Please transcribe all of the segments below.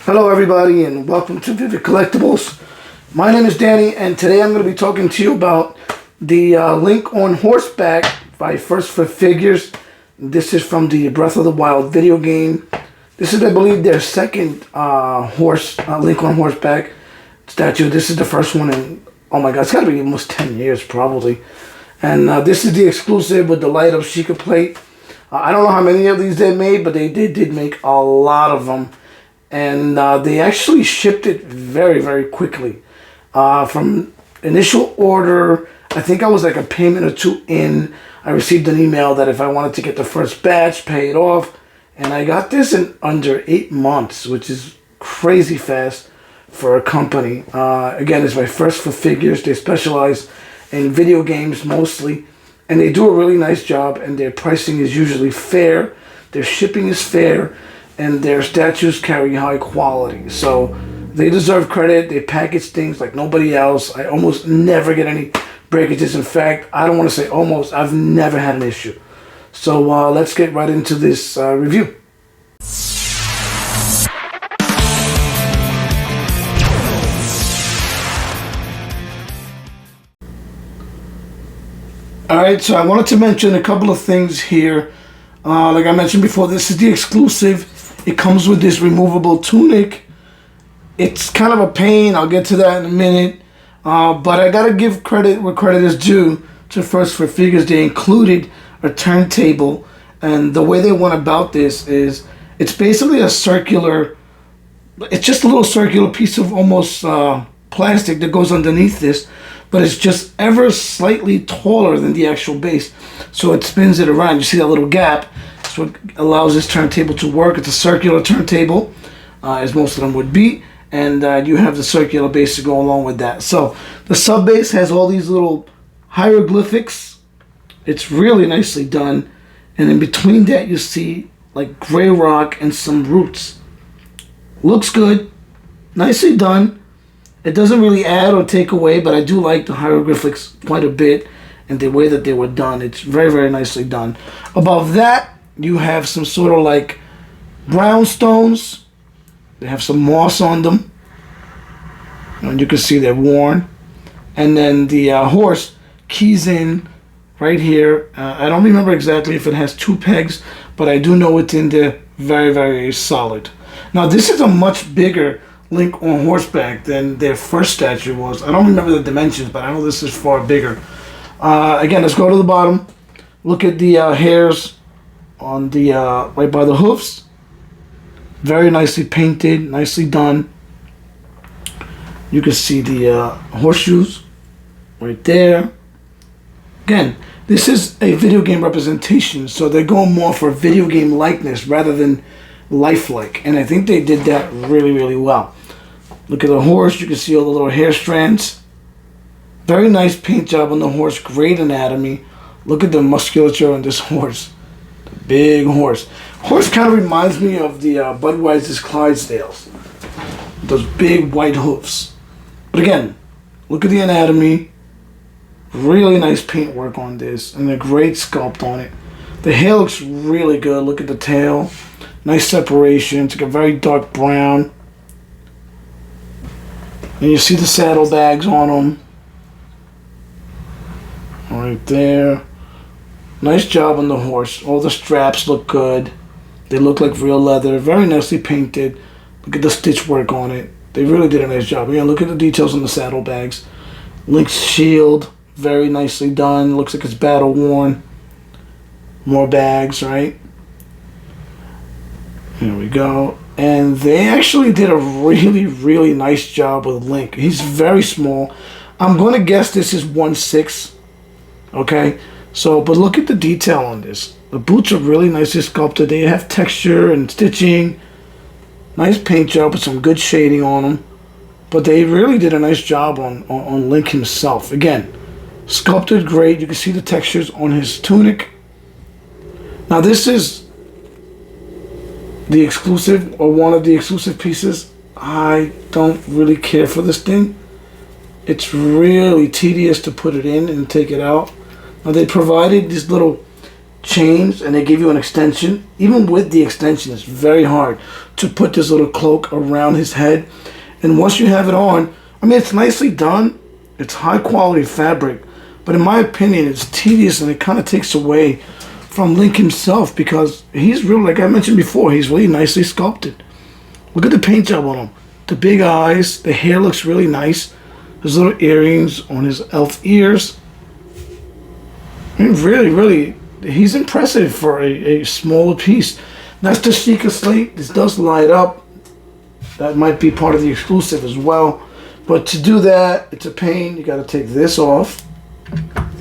Hello everybody and welcome to Vivid Collectibles. My name is Danny and today I'm going to be talking to you about the Link on Horseback by First for Figures. This is from the Breath of the Wild video game. This is, I believe, their second Link on Horseback statue. This is the first one in, oh my god, it's got to be almost 10 years probably. And this is the exclusive with the light up Sheikah plate. I don't know how many of these they made, but they did make a lot of them. And they actually shipped it very, very quickly. From initial order, I think I was like a payment or two in. I received an email that if I wanted to get the first batch, pay it off. And I got this in under 8 months, which is crazy fast for a company. Again, it's by First for Figures. They specialize in video games mostly. And they do a really nice job. And their pricing is usually fair. Their shipping is fair. And their statues carry high quality. So they deserve credit. They package things like nobody else. I almost never get any breakages. In fact, I don't want to say almost. I've never had an issue. So let's get right into this review. Alright, so I wanted to mention a couple of things here. Like I mentioned before, this is the exclusive. It comes with this removable tunic. It's kind of a pain. I'll get to that in a minute. But I gotta give credit where credit is due to First for Figures. They included a turntable, and the way they went about this is it's basically a circular. It's just a little circular piece of almost plastic that goes underneath this, but it's just ever slightly taller than the actual base, so it spins it around. You see that little gap? That's what allows this turntable to work. It's a circular turntable, as most of them would be, and you have the circular base to go along with that. So the sub base has all these little hieroglyphics. It's really nicely done, and in between that you see like gray rock and some roots. Looks good, nicely done. It doesn't really add or take away, but I do like the hieroglyphics quite a bit, and the way that they were done. It's very, very nicely done. Above that, you have some sort of like brownstones. They have some moss on them, and you can see they're worn. And then the horse keys in right here. I don't remember exactly if it has 2 pegs, but I do know it's in there. Very, very solid. Now this is a much bigger Link on Horseback than their first statue was. I don't remember the dimensions, but I know this is far bigger. Again, let's go to the bottom. Look at the hairs on the right by the hoofs. Very nicely painted, nicely done. You can see the horseshoes right there. Again, this is a video game representation, so they're going more for video game likeness rather than lifelike, and I think they did that really, really well. Look at the horse. You can see all the little hair strands. Very nice paint job on the horse. Great anatomy. Look at the musculature on this horse. The big horse. Horse kind of reminds me of the Budweiser's Clydesdales. Those big white hoofs. But again, look at the anatomy. Really nice paint work on this, and a great sculpt on it. The hair looks really good. Look at the tail. Nice separation. It's like a very dark brown. And you see the saddlebags on them. Right there. Nice job on the horse. All the straps look good. They look like real leather. Very nicely painted. Look at the stitch work on it. They really did a nice job. Again, look at the details on the saddlebags. Link's shield. Very nicely done. Looks like it's battle worn. More bags, right? Here we go. And they actually did a really, really nice job with Link. He's very small. I'm going to guess this is 1/6. Okay? So, but look at the detail on this. The boots are really nicely sculpted. They have texture and stitching. Nice paint job with some good shading on them. But they really did a nice job on Link himself. Again, sculpted great. You can see the textures on his tunic. Now this is the exclusive, or one of the exclusive pieces. I don't really care for this thing. It's really tedious to put it in and take it out. Now they provided these little chains, and they give you an extension. Even with the extension, it's very hard to put this little cloak around his head. And once you have it on, I mean, it's nicely done. It's high quality fabric, but in my opinion, it's tedious, and it kind of takes away from Link himself, because he's real, like I mentioned before, he's really nicely sculpted. Look at the paint job on him. The big eyes, the hair looks really nice. His little earrings on his elf ears. I mean, really, he's impressive for a smaller piece. That's the Sheikah Slate. This does light up. That might be part of the exclusive as well. But to do that, it's a pain. You got to take this off.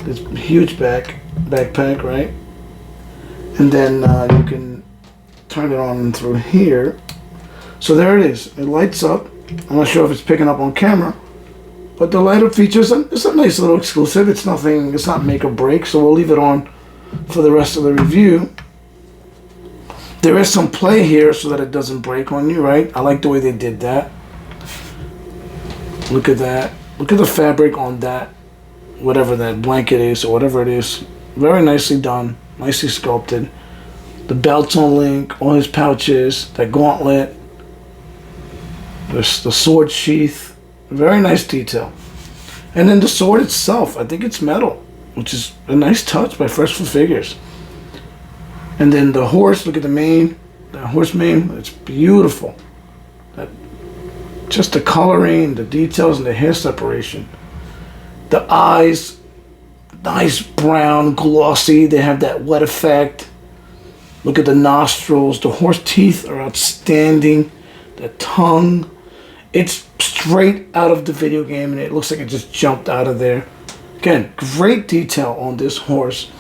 This huge backpack, right? And then you can turn it on through here. So there it is. It lights up. I'm not sure if it's picking up on camera, but the light up features, it's a nice little exclusive. It's nothing, it's not make or break, so we'll leave it on for the rest of the review. There is some play here so that it doesn't break on you, right? I like the way they did that. Look at that. Look at the fabric on that, whatever that blanket is or whatever it is. Very nicely done. Nicely sculpted. The belts on Link, all his pouches, that gauntlet, the sword sheath, very nice detail. And then the sword itself, I think it's metal, which is a nice touch by Fresh for Figures. And then the horse, look at the mane, the horse mane, it's beautiful. Just the coloring, the details, and the hair separation. The eyes, nice brown, glossy. They have that wet effect. Look at the nostrils. The horse teeth are outstanding. The tongue. It's straight out of the video game, and it looks like it just jumped out of there. Again, great detail on this horse.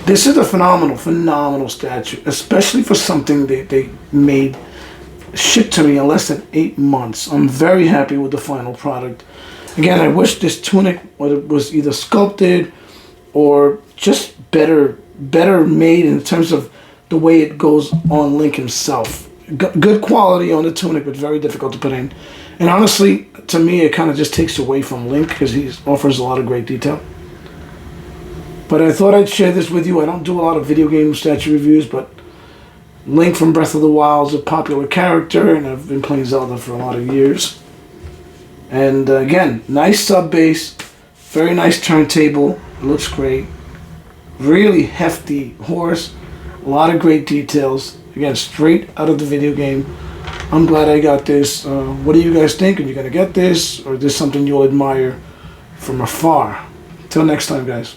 This is a phenomenal statue, especially for something they made, shipped to me in less than 8 months. I'm very happy with the final product. Again, I wish this tunic was either sculpted or just better made in terms of the way it goes on Link himself. Good quality on the tunic, but very difficult to put in. And honestly, to me, it kind of just takes away from Link because he offers a lot of great detail. But I thought I'd share this with you. I don't do a lot of video game statue reviews, but Link from Breath of the Wild is a popular character, and I've been playing Zelda for a lot of years. And again, nice sub bass, very nice turntable, it looks great. Really hefty horse, a lot of great details. Again, straight out of the video game. I'm glad I got this. What do you guys think? Are you going to get this, or is this something you'll admire from afar? Till next time, guys.